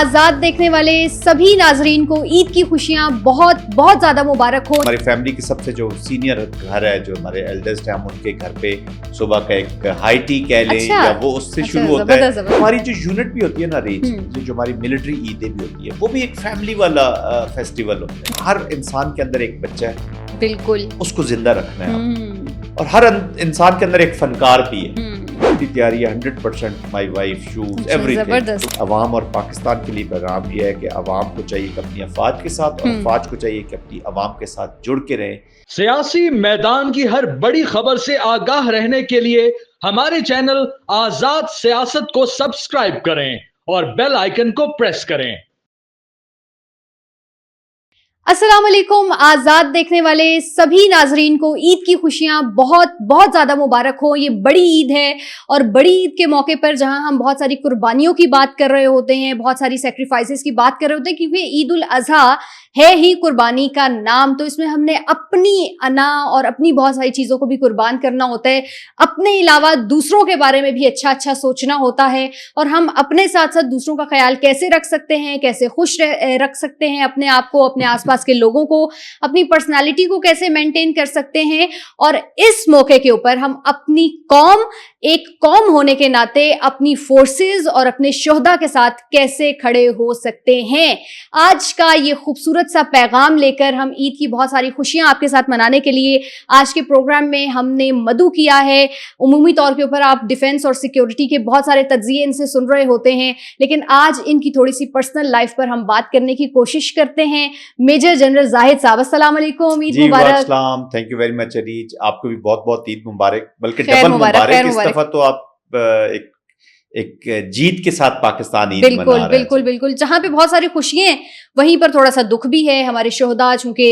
आजाद देखने वाले सभी नाजरीन को ईद की खुशियां बहुत बहुत ज्यादा मुबारक हो। हमारी फैमिली की सबसे जो सीनियर घर है, जो हमारे एल्डेस्ट है, हम उनके घर पे सुबह का एक हाई टी कह लें, अच्छा, या वो उससे शुरू होता है। हमारी जो यूनिट भी होती है ना रीच, जो हमारी मिलिट्री ईदें भी होती है, वो भी एक फैमिली वाला फेस्टिवल होता है। हर इंसान के अंदर एक बच्चा है, बिल्कुल उसको जिंदा रखना है, और हर इंसान के अंदर एक फनकार भी है। पूरी तैयारी है 100%, माई वाइफ, शूज, एवरीथिंग। अवाम और पाकिस्तान के लिए पैगाम ये है कि अवाम को चाहिए कि अपनी अफवाज के साथ, और अफवाज को चाहिए कि अपनी अवाम के साथ जुड़ के रहें। सियासी मैदान की हर बड़ी खबर से आगाह रहने के लिए हमारे चैनल आजाद सियासत को सब्सक्राइब करें और बेल आइकन को प्रेस करें। अस्सलाम वालेकुम। आजाद देखने वाले सभी नाजरीन को ईद की खुशियां बहुत बहुत ज्यादा मुबारक हो। ये बड़ी ईद है, और बड़ी ईद के मौके पर जहां हम बहुत सारी कुर्बानियों की बात कर रहे होते हैं, बहुत सारी सेक्रीफाइसेस की बात कर रहे होते हैं, क्योंकि ईद उल अजहा है ही कुर्बानी का नाम, तो इसमें हमने अपनी अना और अपनी बहुत सारी चीजों को भी कुर्बान करना होता है। अपने अलावा दूसरों के बारे में भी अच्छा अच्छा सोचना होता है, और हम अपने साथ साथ दूसरों का ख्याल कैसे रख सकते हैं, कैसे खुश रख सकते हैं अपने आप को, अपने आसपास के लोगों को, अपनी पर्सनालिटी को कैसे मेंटेन कर सकते हैं। और इस मौके के ऊपर हम अपनी कौम, एक कौम होने के नाते अपनी फोर्सेस और अपने शोहदा के साथ कैसे खड़े हो सकते हैं। आज का ये खूबसूरत सा पैगाम लेकर हम ईद की बहुत सारी खुशियां आपके साथ मनाने के लिए आज के प्रोग्राम में हमने मदु किया है। उमूमी तौर के ऊपर आप डिफेंस और सिक्योरिटी के बहुत सारे तज्जिए इनसे सुन रहे होते हैं, लेकिन आज इनकी थोड़ी सी पर्सनल लाइफ पर हम बात करने की कोशिश करते हैं। मेजर जनरल जाहिद साहब, अस्सलाम वालेकुम, ईद मुबारक। Thank you very much Areej, आपको भी बहुत बहुत ईद मुबारक, बल्कि डबल मुबारक। इस दफा तो आप एक जीत के साथ पाकिस्तान ईद मना रहा है। बिल्कुल बिल्कुल। जहां पे बहुत सारी खुशियां हैं, वहीं पर थोड़ा सा दुख भी है। हमारे शोहदा, चूंकि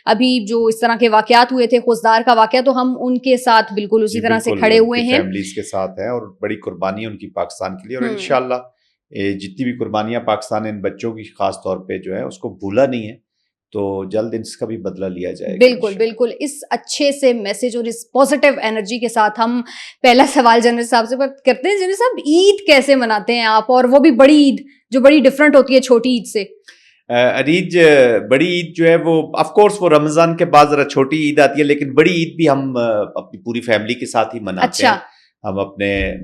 अभी जो इस तरह के वाकयात हुए थे, खुजदार का वाकया, तो हम उनके साथ बिल्कुल उसी तरह से खड़े हुए हैं, फैमिलीज के साथ है, और बड़ी कुर्बानी उनकी पाकिस्तान के लिए। और इंशाल्लाह जितनी भी कुर्बानियां पाकिस्तान इन बच्चों की खास तौर पे जो है उसको भूला नहीं है, तो जल्द इसका भी बदला लिया जाएगा। बिल्कुल बिल्कुल। इस अच्छे से मैसेज और इस पॉजिटिव एनर्जी के साथ हम पहला सवाल जनरल साहब से करते हैं। जनरल साहब, ईद कैसे मनाते हैं आप, और वो भी बड़ी ईद जो बड़ी डिफरेंट होती है छोटी ईद से? अरीज, बड़ी ईद जो है वो ऑफ कोर्स वो रमजान के बाद जरा छोटी ईद आती है, लेकिन बड़ी ईद भी हम अपनी पूरी फैमिली के साथ ही मनाते हैं। हम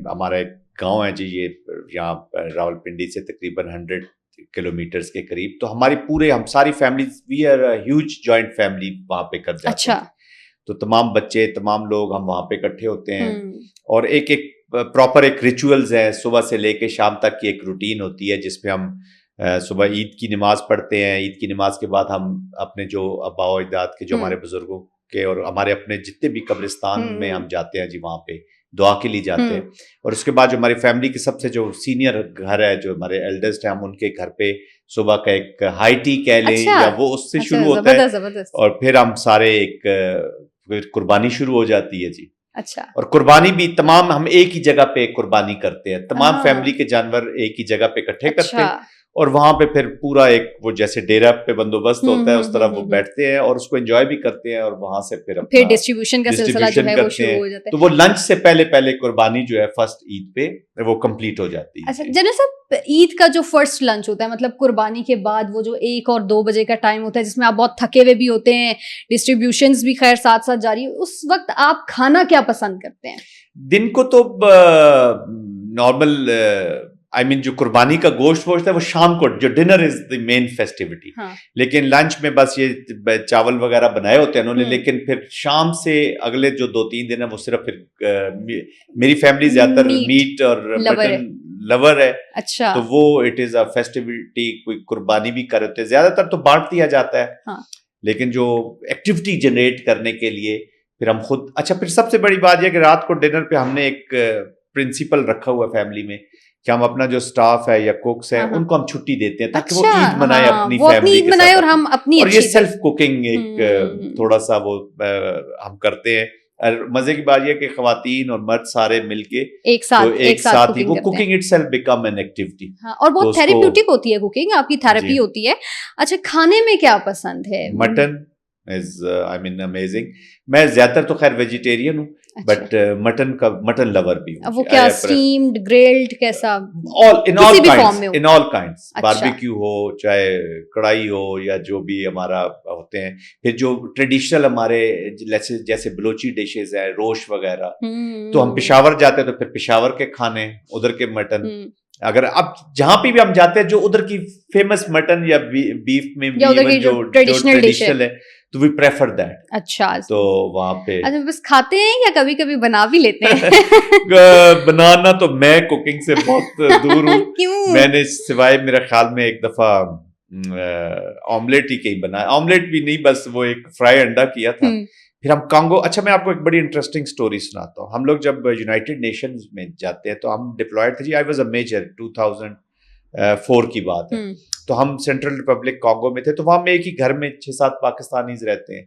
हमारा एक गाँव है जी, ये यहाँ रावलपिंडी से तकरीबन 100 किलोमीटर्स के करीब, तो हम सारी family, we are huge joint family वहां पे कर जाते हैं। तो तमाम बच्चे, तमाम लोग हम वहां पे इकट्ठे होते हैं, और एक प्रॉपर एक रिचुअल्स है, सुबह से लेके शाम तक की एक रूटीन होती है, जिसपे हम सुबह ईद की नमाज पढ़ते हैं। ईद की नमाज के बाद हम अपने जो आबा अजदाद के, जो हमारे बुजुर्गों के, और हमारे अपने जितने भी कब्रिस्तान में हम जाते हैं जी, वहां पे दुआ के लिए जाते हैं। और उसके बाद जो हमारी फैमिली की सबसे जो सीनियर घर है, जो हमारे एल्डेस्ट है, हम उनके घर पे सुबह का एक हाई टी कह लें, या वो उससे शुरू होता है, और फिर हम सारे एक कुर्बानी शुरू हो जाती है जी। अच्छा। और कुर्बानी भी तमाम हम एक ही जगह पे कुर्बानी करते हैं, तमाम फैमिली के जानवर एक ही जगह पे इकट्ठे करते हैं, और वहां पे फिर पूरा एक वो जैसे डेरा पे बंदोबस्त होता है उस तरह वो बैठते हैं, और उसको एंजॉय भी करते हैं, और वहां से फिर डिस्ट्रीब्यूशन का सिलसिला जो है वो शुरू हो जाता है। तो वो लंच से पहले कुर्बानी जो है फर्स्ट ईद पे वो कंप्लीट हो जाती है। अच्छा जनरल साहब, ईद का जो फर्स्ट लंच होता है, मतलब कुर्बानी के बाद वो जो 1 और 2 बजे का टाइम होता है, जिसमें आप बहुत थके हुए भी होते हैं, डिस्ट्रीब्यूशंस भी खैर साथ साथ जारी, उस वक्त आप खाना क्या पसंद करते हैं? दिन को तो नॉर्मल जो कुर्बानी का गोश्त है वो शाम को, जो dinner is the main festivity. लेकिन लंच में बस ये चावल वगैरह बनाए होते हैं उन्होंने, लेकिन फिर शाम से अगले जो 2-3 दिन है वो सिर्फ फिर मेरी फैमिली ज्यादातर मीट और मटन लवर है। अच्छा। तो वो इट इज अ फेस्टिविटी, कोई कुर्बानी भी कर होते हैं, ज्यादातर तो बांट दिया जाता है। लेकिन जो एक्टिविटी जनरेट करने के लिए फिर हम खुद, अच्छा, फिर सबसे बड़ी बात यह कि रात को डिनर पे हमने एक प्रिंसिपल रखा हुआ है फैमिली में कि हम अपना जो स्टाफ है या कुक्स है उनको हम छुट्टी देते हैं, ताकि वो ईद मनाए अपनी फैमिली के साथ, और हम अपनी, और ये सेल्फ कुकिंग एक थोड़ा सा वो हम करते हैं। और मजे की बात यह कि खवातीन और मर्द सारे मिलके एक साथ ही वो cooking itself become an activity, और बहुत थेरेप्यूटिक होती है कुकिंग, आपकी थेरेपी होती है। अच्छा, खाने में क्या पसंद है? Mutton, is I mean amazing. मैं ज्यादातर तो खैर वेजिटेरियन हूँ, बट मटन लवर भी हूँ। वो क्या स्टीम्ड, ग्रिल्ड, कैसा? इन ऑल काइंड्स, बारबेक्यू हो, चाहे कढ़ाई हो, या जो भी हमारा होते हैं। फिर जो ट्रेडिशनल हमारे जैसे बलोची डिशेज है, रोश वगैरह, तो हम पेशावर जाते हैं तो फिर पेशावर के खाने, उधर के मटन। अगर अब जहां पे भी हम जाते हैं जो उधर की फेमस मटन या बीफ में भी जो ट्रेडिशनल है, तो वी प्रेफर दैट। अच्छा, तो वहां पे अच्छा बस खाते हैं या कभी कभी बना भी लेते हैं? बनाना तो मैं कुकिंग से बहुत दूर हूँ। क्यों? मैंने सिवाय मेरा ख्याल में एक दफा ऑमलेट ही कहीं बनाया, ऑमलेट भी नहीं, बस वो एक फ्राई अंडा किया था। फिर हम कांगो, अच्छा मैं आपको एक बड़ी इंटरेस्टिंग स्टोरी सुनाता हूँ। हम लोग जब यूनाइटेड नेशंस में जाते हैं तो हम डिप्लॉयड थे जी। आई वाज अ मेजर, 2004 की बात है। तो हम सेंट्रल रिपब्लिक कांगो में थे, तो वहां में एक ही घर में 6-7 पाकिस्तानीज रहते हैं।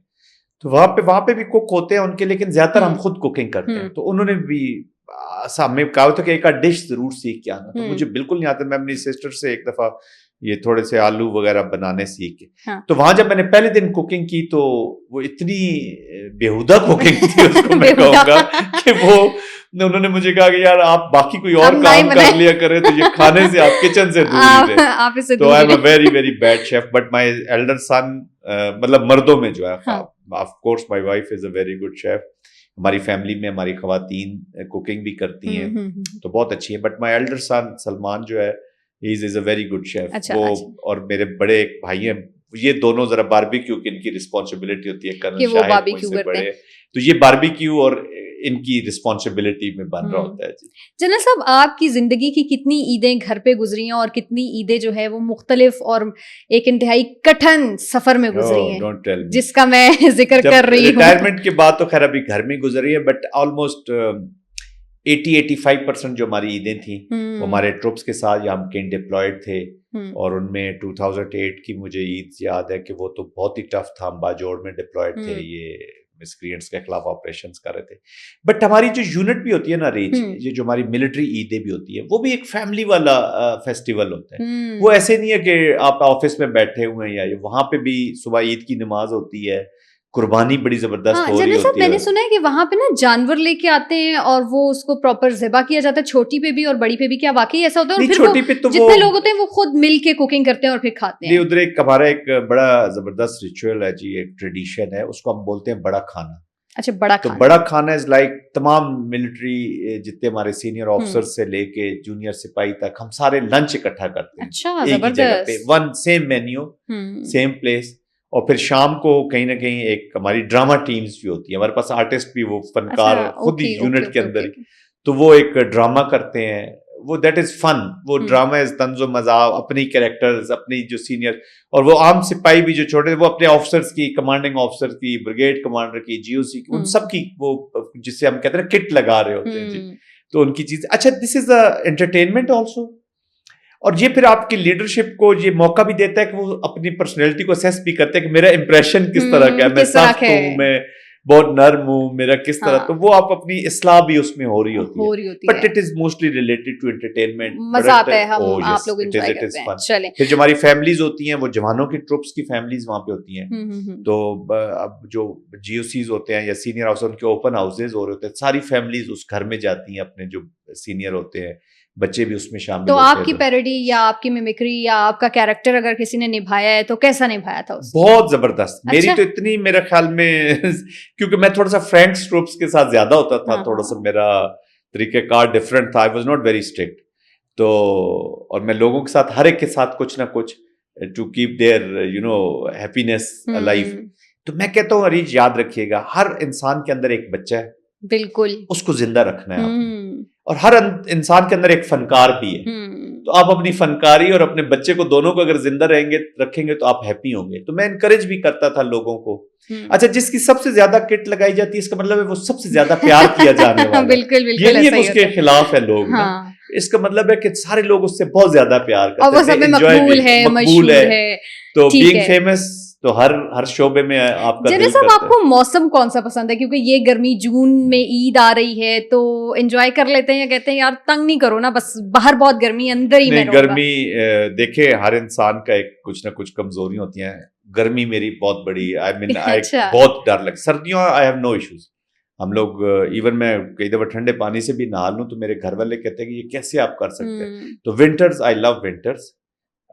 तो वहां पे भी कुक होते हैं उनके, लेकिन ज्यादातर हम खुद कुकिंग करते हैं। तो उन्होंने भी हमें कहा था कि एक डिश जरूर सीख के आना। तो मुझे बिल्कुल नहीं आता। मैं अपनी सिस्टर से एक दफा ये थोड़े से आलू वगैरह बनाने सीख के, तो वहां जब मैंने पहले दिन कुकिंग की तो वो इतनी बेहुदा कुकिंग थी उसको मैं कहूंगा कि वो उन्होंने मुझे कहा कि यार आप बाकी कोई और काम कर लिया करें, तो ये खाने से आप किचन से दूर ही रहे। तो I am a very very bad chef, but my elder son, मतलब मर्दों में जो है, of course my wife is a very good chef. हमारी फैमिली में हमारी खवातीन कुकिंग भी करती हैं, तो बहुत अच्छी है। But my elder son Salman जो है, he is a very good chef। अच्छा, वो अच्छा। और मेरे बड़े एक भाई हैं, ये दोनों जरा बारबेक्यू की इनकी रिस्पॉन्सिबिलिटी होती है, कि वो बारबेक्यू करते हैं। तो ये बारबेक्यू और इनकी रिस्पॉन्सिबिलिटी में बन रहा होता है जी। जनरल साहब, आपकी जिंदगी की कितनी ईदें घर पे गुजरी हैं और कितनी ईदें जो है वो मुख्तलिफ और एक इंतहाई कठिन सफर में गुजरी हैं, डोंट टेल मी, जिसका मैं जिक्र कर रही हूँ। रिटायरमेंट के बाद तो खैर अभी घर में गुजरी है, बट ऑलमोस्ट 80-85% जो हमारी ईदें थी वो हमारे ट्रुप्स के साथ, या हम कहीं डिप्लॉयड थे। और उनमें 2008 की मुझे ईद याद है कि वो तो बहुत ही टफ था। हम बाजोड़ में डिप्लॉयड थे, ये मिस्क्रिएंट्स के खिलाफ ऑपरेशंस कर रहे थे। बट हमारी जो यूनिट भी होती है ना रीच, ये जो हमारी मिलिट्री ईदें भी होती है, वो भी एक फैमिली वाला फेस्टिवल होता है। वो ऐसे नहीं है कि आप ऑफिस में बैठे हुए हैं, या वहां पे भी सुबह ईद की नमाज होती है, कुर्बानी बड़ी जबरदस्त हो रही होती है। मैंने सुना है कि वहां पे ना जानवर लेके आते हैं और वो उसको प्रॉपर ज़िबा किया जाता है, छोटी पे भी और बड़ी पे भी। क्या वाकई ऐसा होता है? और फिर छोटी पे तो जितने लोग होते हैं वो खुद मिल के कुकिंग करते हैं और फिर खाते हैं। उधर एक हमारा एक बड़ा जबरदस्त रिचुअल है जी, एक ट्रेडिशन है, उसको हम बोलते हैं बड़ा खाना। अच्छा, बड़ा खाना। तो बड़ा खाना इज लाइक तमाम मिलिट्री जितने हमारे सीनियर ऑफिसर से लेके जूनियर सिपाही तक, हम सारे लंच इकट्ठा करते हैं। अच्छा, एक ही जगह पे, one same menu, same place. और फिर शाम को कहीं ना कहीं एक हमारी ड्रामा टीम्स भी होती है, हमारे पास आर्टिस्ट भी, वो फनकार खुद ही यूनिट के अंदर ही, तो वो एक ड्रामा करते हैं। वो दैट इज फन। वो ड्रामा इज तंजो मजा, अपनी कैरेक्टर्स, अपनी जो सीनियर, और वो आम सिपाही भी जो छोटे, वो अपने ऑफिसर्स की, कमांडिंग ऑफिसर की, ब्रिगेड कमांडर की, जीओसी की, उन सब की वो जिससे हम कहते हैं किट लगा रहे होते हैं जी। तो उनकी चीज, अच्छा this is a entertainment also. और ये फिर आपकी लीडरशिप को ये मौका भी देता है कि वो अपनी पर्सनैलिटी को असेस भी करते हैं कि मेरा इंप्रेशन किस तरह का है, मैं सख्त हूँ, मैं बहुत नर्म हूँ, मेरा किस तरह, तो वो आप अपनी इस्लाह भी उसमें हो रही होती है। But it is mostly related to entertainment. मजा आता है, हम आप लोग एंजॉय करते हैं। चलें, फिर जो हमारी फैमिलीज होती हैं, वो जवानों की ट्रुप्स की फैमिलीज वहां पे होती हैं। तो अब जो जीओसीज होते हैं या सीनियर ऑफिसर, उनके ओपन हाउसेज हो रहे होते हैं, सारी फैमिलीज उस घर में जाती हैं, अपने जो सीनियर होते हैं, बच्चे भी उसमें शामिल तो होते हैं। आपकी पैरोडी या आपकी मिमिक्री या आपका कैरेक्टर अगर किसी ने निभाया है तो कैसा निभाया था उसने? बहुत जबरदस्त। अच्छा? मेरी तो इतनी, मेरे ख्याल में क्योंकि मैं थोड़ा सा फ्रेंड्स ट्रुप्स के साथ ज्यादा होता था, थोड़ा सा मेरा तरीकेकार डिफरेंट था। I was not very strict. तो और मैं लोगों के साथ, हर एक के साथ कुछ ना कुछ, to keep their happiness alive. तो मैं कहता हूँ अरीज, याद रखिएगा, हर इंसान के अंदर एक बच्चा है, बिल्कुल, उसको जिंदा रखना है आपने। और हर इंसान के अंदर एक फनकार भी है। तो आप अपनी फनकारी और अपने बच्चे को, दोनों को अगर जिंदा रखेंगे तो आप हैप्पी होंगे। तो मैं इनकरेज भी करता था लोगों को। अच्छा, जिसकी सबसे ज्यादा किट लगाई जाती है, इसका मतलब है वो सबसे ज्यादा प्यार किया जाने वाला है। बिल्कुल बिल्कुल, ये नहीं है उसके खिलाफ है लोग ना। इसका मतलब है कि सारे लोग उससे बहुत ज्यादा प्यार करते हैं, और वो सब में मकबूल है, मशहूर है। तो बीइंग फेमस, तो हर शोबे में आपका दिल सब करता आपको मौसम कौन सा पसंद है? क्योंकि ये गर्मी, जून में ईद आ रही है, तो एंजॉय कर लेते हैं या कहते हैं यार तंग नहीं करो ना, बस बाहर बहुत गर्मी, अंदर ही मैं रहूंगा? गर्मी, देखे हर इंसान का एक कुछ ना कुछ कमजोरी होती हैं। गर्मी मेरी बहुत बड़ी, आई मीन अच्छा। बहुत डर लग, सर्दियों आई हैव नो इश्यूज। हम लोग इवन मैं कई दफा ठंडे पानी से भी नहा लूं तो मेरे घर वाले कहते हैं कि ये कैसे आप कर सकते हैं। तो विंटर्स, आई लव विंटर्स,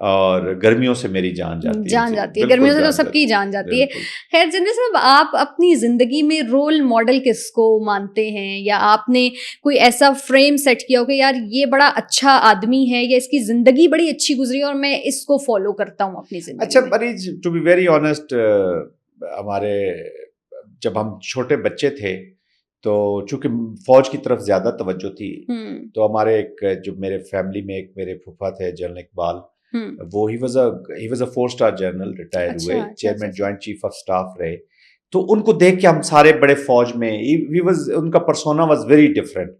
और गर्मियों से मेरी जान जाती है। जान जाती है, गर्मियों से तो सबकी जान जाती है। खैर जनरल साहब, आप अपनी जिंदगी में रोल मॉडल किसको मानते हैं, या आपने कोई ऐसा फ्रेम सेट किया हो कि यार ये बड़ा अच्छा आदमी है या इसकी जिंदगी बड़ी अच्छी गुजरी और मैं इसको फॉलो करता हूँ अपनी जिंदगी अच्छा में? मरीज, टू बी वेरी ऑनेस्ट, हमारे जब हम छोटे बच्चे थे तो चूंकि फौज की तरफ ज्यादा तवज्जो थी, तो हमारे एक जो मेरे फैमिली में एक मेरे फूफा थे जनरल इकबाल, वो he was a four star general, retired हुए, chairman joint chief of staff रहे। तो उनको देख के हम सारे बड़े फौज में, उनका पर्सोना वाज वेरी डिफरेंट,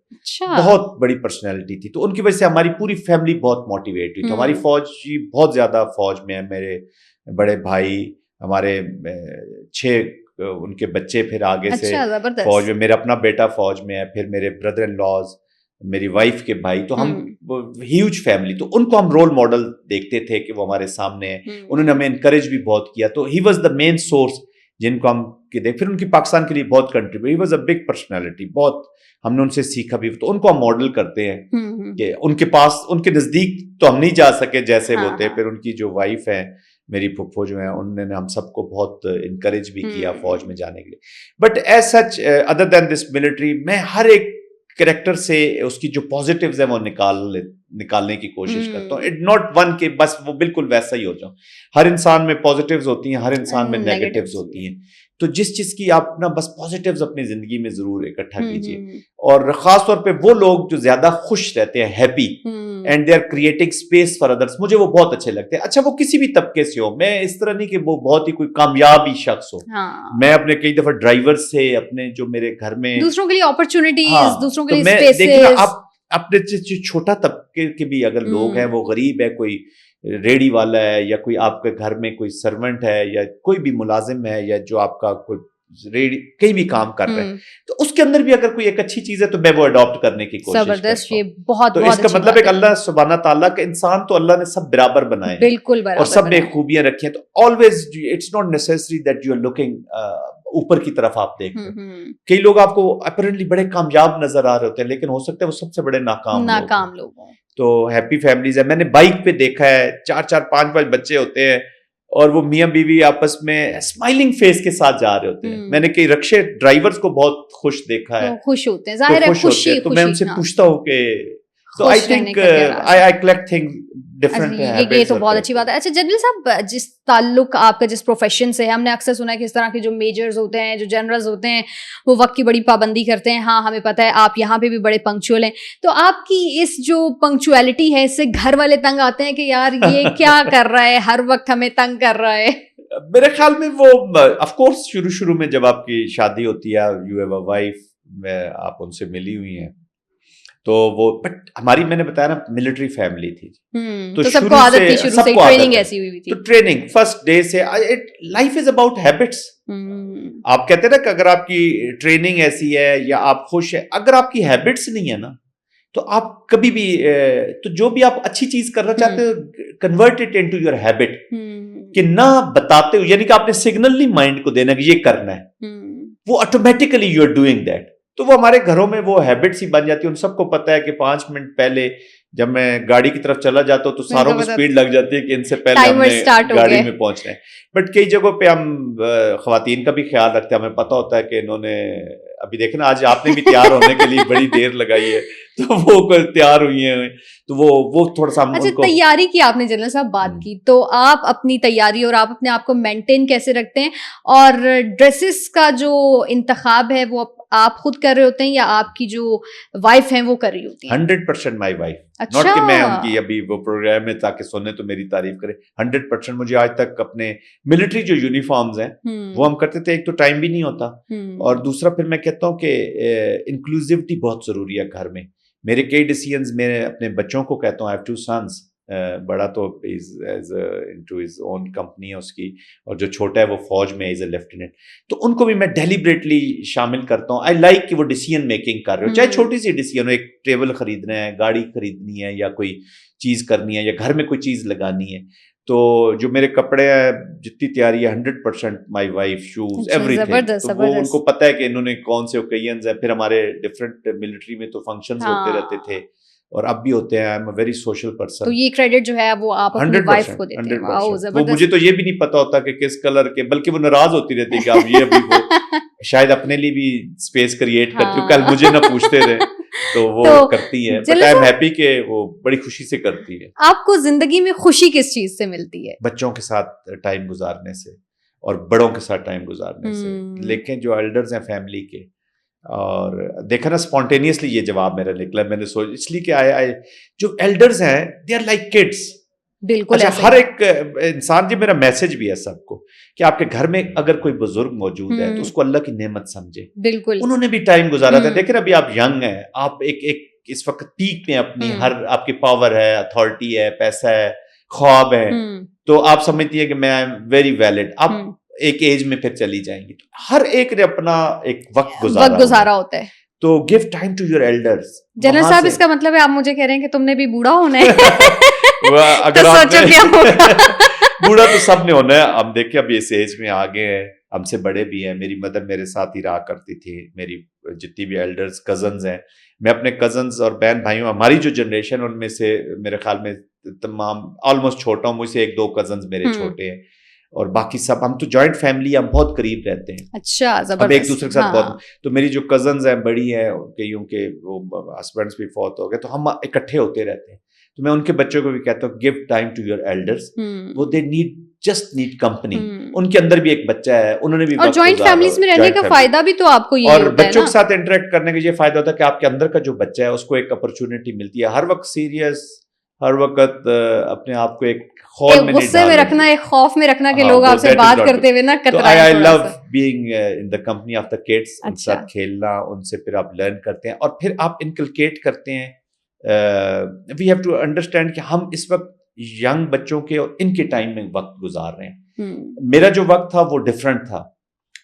बहुत बड़ी पर्सनैलिटी थी। तो उनकी वजह से हमारी पूरी फैमिली बहुत मोटिवेट हुई। तो हमारी फौज बहुत ज्यादा फौज में है, मेरे बड़े भाई, हमारे 6 उनके बच्चे फिर आगे से फौज में, मेरा अपना बेटा फौज में है, फिर मेरे ब्रदर इन लॉज, मेरी वाइफ के भाई, तो हम ह्यूज फैमिली। तो उनको हम रोल मॉडल देखते थे कि वो हमारे सामने है। उन्होंने हमें इनकरेज भी बहुत किया, तो he was the main source जिनको हम देख। फिर उनकी पाकिस्तान के लिए बहुत contribute, he was a big personality, बहुत हमने उनसे सीखा भी। तो उनको हम मॉडल करते हैं कि उनके पास, उनके नजदीक तो हम नहीं जा सके जैसे वो थे। फिर उनकी जो वाइफ है मेरी फुफ्फो जो है, उन्होंने हम सबको बहुत इनकरेज भी किया फौज में जाने के लिए। But as such, other than this military, मैं हर एक कैरेक्टर से उसकी जो पॉजिटिव्स है वो निकालने की कोशिश करता हूँ। इट नॉट वन के बस वो बिल्कुल वैसा ही हो जाऊं। हर इंसान में पॉजिटिव्स होती हैं, हर इंसान में नेगेटिव्स होती हैं। तो जिस चीज की आप ना बस पॉजिटिव्स अपनी जिंदगी में जरूर इकट्ठा कीजिए। और खास तौर पे वो लोग जो ज्यादा खुश रहते हैं, happy, and they are creating space for others, मुझे वो बहुत अच्छे लगते हैं। अच्छा, वो किसी भी तबके से हो, मैं इस तरह नहीं कि वो बहुत ही कोई कामयाबी शख्स हो। मैं अपने कई दफा ड्राइवर से, अपने जो मेरे घर में दूसरों के लिए अपॉर्चुनिटीज, दूसरों के लिए तो स्पेसेस, देखिए आप अपने छोटा तबके के भी अगर लोग हैं, वो गरीब है, कोई रेडी वाला है, या कोई आपके घर में कोई सर्वेंट है, या कोई भी मुलाजिम है, या जो आपका कोई रेडी कहीं भी काम कर रहे हैं, तो उसके अंदर भी अगर कोई एक अच्छी चीज है तो मैं वो अडॉप्ट करने की कोशिश करता हूं। ये बहुत तो इसका मतलब एक अल्लाह सुब्हाना ताला के इंसान तो अल्लाह ने सब बराबर बनाए, बिल्कुल बराबर, और सब में खूबियां रखी हैं। तो always it's not necessary that you are looking ऊपर की तरफ आप देखते हैं। कई लोग आपको अपरेंटली बड़े कामयाब नजर आ रहे होते हैं, लेकिन हो सकता है वो सबसे बड़े नाकाम लोग हों। तो हैप्पी फैमिलीज है। मैंने बाइक पे देखा है 4-4, 5-5 बच्चे होते हैं, और वो मियां बीवी आपस में स्माइलिंग फेस के साथ जा रहे होते हैं। मैंने कई रक्शे ड्राइवर्स को बहुत खुश देखा है, खुश होते हैं, जाहिर है खुशी। तो मैं उनसे पूछता हूँ कि तो I think I collect things different है। ये तो बहुत अच्छी बात है। अच्छा जनरल साहब, जिस ताल्लुक आपका जिस प्रोफेशन से है, हमने अक्सर सुना है कि इस तरह के जो मेजर्स होते हैं, जो जनरल्स होते हैं, वो वक्त की बड़ी पाबंदी करते हैं। हाँ, हमें पता है आप यहाँ पे भी बड़े पंक्चुअल हैं। तो आपकी इस जो पंक्चुअलिटी है, इससे घर वाले तंग आते हैं कि यार ये क्या कर रहा है, हर वक्त हमें तंग कर रहा है? मेरे ख्याल में वो ऑफ कोर्स शुरू में जब आपकी शादी होती है, यू हैव अ वाइफ, आप उनसे मिली हुई हैं, तो वो, बट हमारी, मैंने बताया ना, मिलिट्री फैमिली थी, तो सबको आदत थी, शुरू से ट्रेनिंग ऐसी हुई थी। तो ट्रेनिंग फर्स्ट डे से, लाइफ इज अबाउट हैबिट्स। आप कहते हैं ना कि अगर आपकी ट्रेनिंग ऐसी है या आप खुश है, अगर आपकी हैबिट्स नहीं है ना, तो आप कभी भी, तो जो भी आप अच्छी चीज करना चाहते हो, convert it into your habit, कि ना बताते हो, यानी कि आपने सिग्नल नहीं माइंड को देना कि ये करना है, वो automatically you are doing that. तो वो हमारे घरों में वो हैबिट्स ही बन जाती है। उन सबको पता है कि 5 मिनट पहले जब मैं गाड़ी की तरफ चला जाता हूँ तो सारों को स्पीड लग जाती है कि इनसे पहले हमने गाड़ी में पहुंचना है। बट कई जगहों पे हम खवातीन का भी ख्याल रखते हैं, हमें पता होता है कि इन्होंने, अभी देखना आज आपने भी तैयार होने के लिए बड़ी देर लगाई है, तो वो तैयार हुई हैं, तो वो थोड़ा सा। अच्छा, तैयारी की आपने जनरल साहब बात की, तो आप अपनी तैयारी और आप अपने आप को मेंटेन कैसे रखते हैं, और ड्रेसेस का जो इंतखाब है वो आप खुद कर रहे होते हैं या आपकी जो वाइफ है वो कर रही होती है? 100% माई वाइफ। अच्छा। नॉट कि मैं उनकी अभी वो प्रोग्राम में ताकि सुने तो मेरी तारीफ करे। 100% मुझे आज तक अपने मिलिट्री जो यूनिफॉर्म्स हैं वो हम करते थे। एक तो टाइम भी नहीं होता, और दूसरा फिर मैं कहता हूँ कि इंक्लूसिविटी बहुत जरूरी है घर में। मेरे कई डिसीजंस, मेरे अपने बच्चों को कहता हूँ, आई हैव 2 सन्स, बड़ा तो is into his own company है उसकी, और जो छोटा है वो फौज में इज अ लेफ्टिनेंट। तो उनको भी मैं डेलिबरेटली शामिल करता हूँ। आई लाइक कि वो डिसीजन मेकिंग कर रहे हो, चाहे छोटी सी डिसीजन हो, एक टेबल खरीदना है, गाड़ी खरीदनी है, या कोई चीज करनी है, या घर में कोई चीज लगानी है, तो जो मेरे कपड़े हैं, जितनी तैयारी है 100% माय वाइफ, शूज, एवरीथिंग। जबरदस्त, तो वो जबरदस्त। उनको पता है कि इन्होंने कौन से ओकेजन्स हैं। फिर हमारे डिफरेंट मिलिट्री में तो फंक्शंस होते रहते हाँ। थे और अब भी होते हैं। I am a very social तो पर्सन। ये क्रेडिट जो है वो आप अपनी वाइफ को देते हैं। वाओ, 100%। वो मुझे जबरदस्त। तो ये भी नहीं पता होता कि किस कलर के, बल्कि वो नाराज होती रहती है कि आप ये अभी वो शायद अपने लिए भी स्पेस क्रिएट करती हो, कल हाँ। मुझे ना पूछते रहे। तो वो तो करती है, बट जल्लू आई एम साहब, हैप्पी कि वो बड़ी खुशी से करती है। आपको जिंदगी में खुशी किस चीज से मिलती है? बच्चों के साथ टाइम गुजारने से और बड़ों के साथ टाइम गुजारने से। लेकिन जो एल्डर्स हैं फैमिली के, और देखा ना स्पॉन्टेनियसली ये जवाब मेरा निकला, मैंने सोच इसलिए कि आए जो एल्डर्स हैं दे आर लाइक किड्स। बिल्कुल अच्छा, ऐसा हर ही। एक इंसान, ये मेरा मैसेज भी है सबको कि आपके घर में अगर कोई बुजुर्ग मौजूद है तो उसको अल्लाह की नेमत समझे। बिल्कुल। उन्होंने भी टाइम गुजारा था। देखिए अभी आप यंग हैं, आप एक इस वक्त पीक में अपनी, हर आपकी पावर है, अथॉरिटी है, पैसा है, ख्वाब है, तो आप समझती है कि मैं वेरी वैलिड। आप एक एज में फिर चली जाएंगी। हर एक ने अपना एक वक्त गुजारा होता है। तो give time to your elders. General साहब, इसका मतलब है आप मुझे कह रहे हैं कि तुमने भी बूढ़ा होना है? अगर तो सोचो क्या होगा। बूढ़ा तो सबने होना है। अब देखिए अब इस एज में आ गए हैं, हमसे बड़े भी हैं। मेरी मदर मेरे साथ ही रहा करती थी। मेरी जितनी भी एल्डर्स कजन्स हैं, मैं अपने कजन्स और बहन भाइयों, हमारी जो जनरेशन उनमें से मेरे ख्याल में तमाम ऑलमोस्ट छोटा हूँ, मुझसे 1-2 कजन्स मेरे छोटे हैं और बाकी सब, हम तो जॉइंट फैमिली, हम बहुत करीब रहते हैं। अच्छा, जबरदस्त। हम एक दूसरे के साथ बहुत, तो मेरी जो कजन्स हैं बड़ी हैं, कईयों के वो हस्बैंड्स भी फौत हो गए, तो हम इकट्ठे होते रहते हैं। तो मैं उनके बच्चों को भी कहता हूँ give time to your elders. वो दे जस्ट नीड कंपनी। उनके अंदर भी एक बच्चा है, उन्होंने भी, और जॉइंट फैमिलीज में रहने का फायदा भी तो आपको ये और होता है बच्चों ना? के साथ इंटरेक्ट करने का ये फायदा होता है कि आपके अंदर का जो बच्चा है उसको एक अपॉर्चुनिटी मिलती है। हर वक्त सीरियस, हर वक्त अपने आप को एक खौफ में गुस्से में रखना, एक खौफ में रखना कि लोग आपसे बात करते हुए ना कतराएं। I love being in the company of the kids. उनके साथ खेलना, उनसे फिर आप लर्न करते हैं और फिर आप इनकलकेट करते हैं। वी हैव टू अंडरस्टैंड कि हम इस वक्त यंग बच्चों के और इनके टाइम में वक्त गुजार रहे हैं। मेरा जो वक्त था वो डिफरेंट था।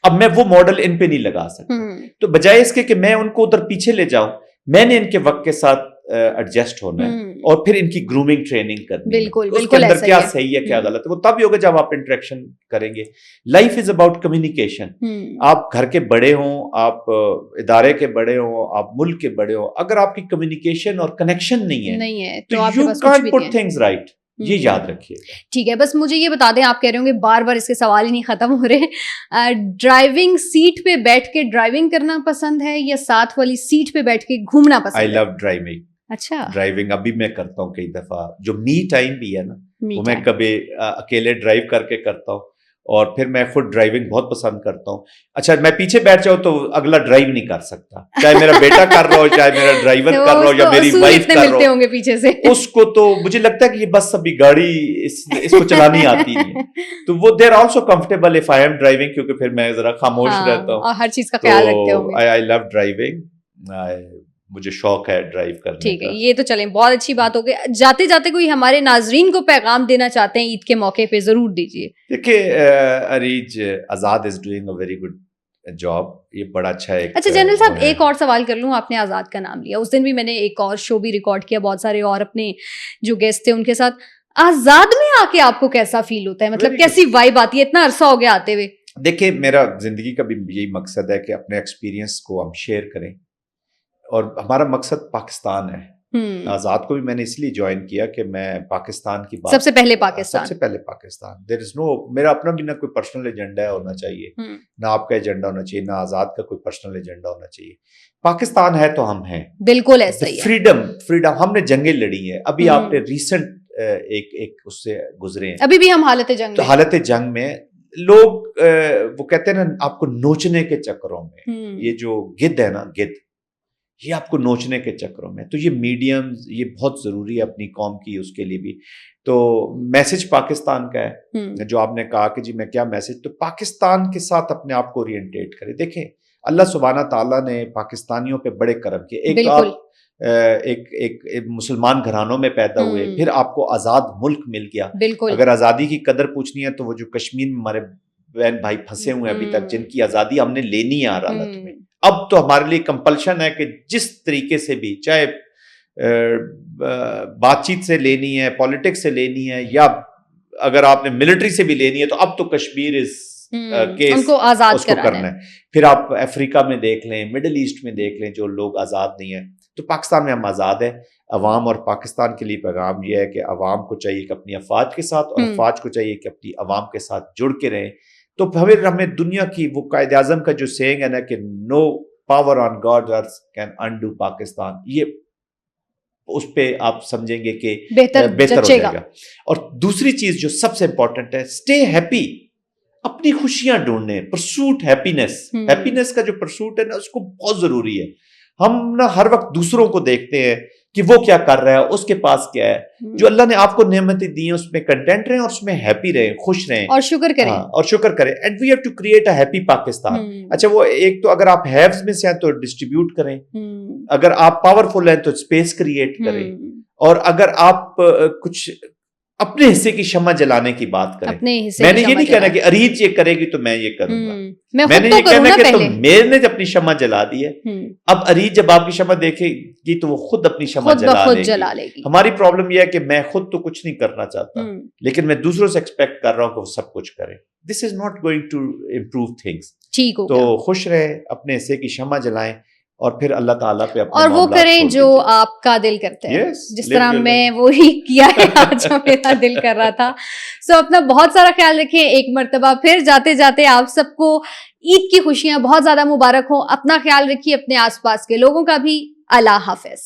अब मैं वो मॉडल इन पे नहीं लगा सकता। तो बजाय इसके कि मैं उनको उधर पीछे ले जाऊं, मैंने इनके वक्त के साथ एडजस्ट होना है और फिर इनकी ग्रूमिंग ट्रेनिंग करनी है। बिल्कुल, उसके अंदर क्या सही है, क्या गलत है, वो तभी होगा जब आप इंटरेक्शन करेंगे। Life is about communication. आप घर के बड़े हों, आप इदारे के बड़े हों, आप मुल्क के बड़े हों, अगर आपकी कम्युनिकेशन और कनेक्शन नहीं है तो you can't put things right. ये याद रखिए। ठीक है, बस मुझे ये बता दें, आप कह रहे होंगे बार बार इसके सवाल ही नहीं खत्म हो रहे। ड्राइविंग सीट पे बैठ के ड्राइविंग करना पसंद है या साथ वाली सीट पे बैठ के घूमना पसंद है? I love driving. अच्छा, ड्राइविंग अभी मैं करता हूँ कई दफा। जो मी टाइम भी है ना, वो मैं कभी अकेले ड्राइव करके करता हूँ और फिर मैं खुद ड्राइविंग बहुत पसंद करता हूँ। अच्छा, मैं पीछे बैठ जाऊँ तो अगला ड्राइव नहीं कर सकता, चाहे मेरा बेटा कर रहा हो, चाहे मेरा ड्राइवर कर रहा हो या मेरी वाइफ कर रहा हो, पीछे से उसको तो मुझे लगता है कि ये बस अभी गाड़ी इसको चलानी आती नहीं है। तो वो देर also comfortable if I am driving, क्योंकि फिर मैं जरा खामोश रहता हूँ और हर चीज का ख्याल रखते होंगे। I love driving. मुझे शौक है ड्राइव करने का। ठीक है, ये तो चलें, बहुत अच्छी बात हो गई। जाते जाते कोई हमारे नाजरीन को पैगाम देना चाहते हैं ईद के मौके पे, जरूर दीजिए। देखिए Areej, Azad is doing a very good job. ये बड़ा अच्छा है। अच्छा जनरल साहब, एक और सवाल कर लूं। आपने आजाद का नाम लिया, उस दिन भी मैंने एक और शो भी रिकॉर्ड किया, बहुत सारे और अपने जो गेस्ट थे उनके साथ। आजाद में आके आपको कैसा फील होता है? मतलब कैसी वाइब आती है? इतना अरसा हो गया आते हुए। देखिए, मेरा जिंदगी का भी यही मकसद है कि अपने एक्सपीरियंस को हम शेयर करें और हमारा मकसद पाकिस्तान है। आजाद को भी मैंने इसलिए ज्वाइन किया कि मैं पाकिस्तान की बात, सबसे पहले पाकिस्तान। देयर इज नो, मेरा अपना भी ना कोई पर्सनल एजेंडा होना चाहिए, ना आपका एजेंडा होना चाहिए, ना आजाद का कोई पर्सनल एजेंडा होना चाहिए। पाकिस्तान है तो हम हैं। बिल्कुल ऐसा ही है। फ्रीडम हमने जंगें लड़ी हैं। अभी आपने रिसेंट एक उससे गुजरे हैं। अभी भी हम हालत जंग में लोग वो कहते हैं ना, आपको नोचने के चक्करों में, ये जो गिद्ध है ना, गिद्ध, ये आपको नोचने के चक्करों में, तो ये मीडियम ये बहुत जरूरी है अपनी कौम की, उसके लिए भी। तो मैसेज पाकिस्तान का है। जो आपने कहा कि जी मैं क्या मैसेज, तो पाकिस्तान के साथ अपने आप को ओरिएंटेट करें। देखें, अल्लाह सुब्हाना ताला ने पाकिस्तानियों पे बड़े करम किए। एक तो आप एक मुसलमान घरानों में पैदा हुए, फिर आपको आजाद मुल्क मिल गया। अगर आजादी की कदर पूछनी है तो वो जो कश्मीर में हमारे बहन भाई फंसे हुए हैं अभी तक, जिनकी आजादी हमने लेनी है हर हालत में, अब तो हमारे लिए कंपल्शन है कि जिस तरीके से भी, चाहे बातचीत से लेनी है, पॉलिटिक्स से लेनी है या अगर आपने मिलिट्री से भी लेनी है तो अब तो कश्मीर इज केस उनको आजाद उसको कराना करना है। फिर आप अफ्रीका में देख लें, मिडिल ईस्ट में देख लें, जो लोग आजाद नहीं है। तो पाकिस्तान में हम आजाद है। अवाम और पाकिस्तान के लिए पैगाम यह है कि अवाम को चाहिए कि अपनी अफवाज के साथ और अफवाज को चाहिए कि अपनी अवाम के साथ जुड़ के रहें। तो हमें दुनिया की वो कायद आजम का जो सेइंग है ना कि no power on God earth can undo Pakistan, ये उस पे आप समझेंगे कि बेहतर हो जाएगा। और दूसरी चीज जो सबसे इंपॉर्टेंट है, स्टे हैप्पी, अपनी खुशियां ढूंढने, परसूट हैप्पीनेस। हैप्पीनेस का जो परसूट है ना उसको बहुत जरूरी है। हम ना हर वक्त दूसरों को देखते हैं कि वो क्या कर रहा है, उसके पास क्या है। जो अल्लाह ने आपको नेमतें दी हैं उसमें कंटेंट रहें और उसमें हैप्पी रहें, खुश रहें और शुक्र करें। और शुक्र करें। And we have to create a happy Pakistan. अच्छा, वो एक तो अगर आप हैव्स में से हैं तो डिस्ट्रीब्यूट करें, अगर आप पावरफुल हैं तो स्पेस क्रिएट करें, और अगर आप कुछ अपने हिस्से की शम्मा जलाने की बात करें। मैंने ये नहीं कहना कि अरीज ये करेगी तो मैं ये करूंगा, मैंने ये कहना कि तो मैंने अपनी शम्मा जला दी है, अब अरीज जब आपकी शम्मा देखेगी तो वो खुद अपनी शम्मा जला लेगी। हमारी प्रॉब्लम यह है कि मैं खुद तो कुछ नहीं करना चाहता, लेकिन मैं दूसरों से एक्सपेक्ट कर रहा हूं कि वो सब कुछ करें। This is not going to improve things. तो खुश रहे, अपने हिस्से की शम्मा जलाएं और फिर अल्लाह ताला पे अपने और वो करें जो आपका दिल करता है। जिस तरह मैं वो ही किया है आज जो मेरा दिल कर रहा था। सो अपना बहुत सारा ख्याल रखें। एक मर्तबा फिर जाते जाते आप सबको ईद की खुशियां बहुत ज्यादा मुबारक हो। अपना ख्याल रखिए, अपने आसपास के लोगों का भी। अल्लाह हाफिज।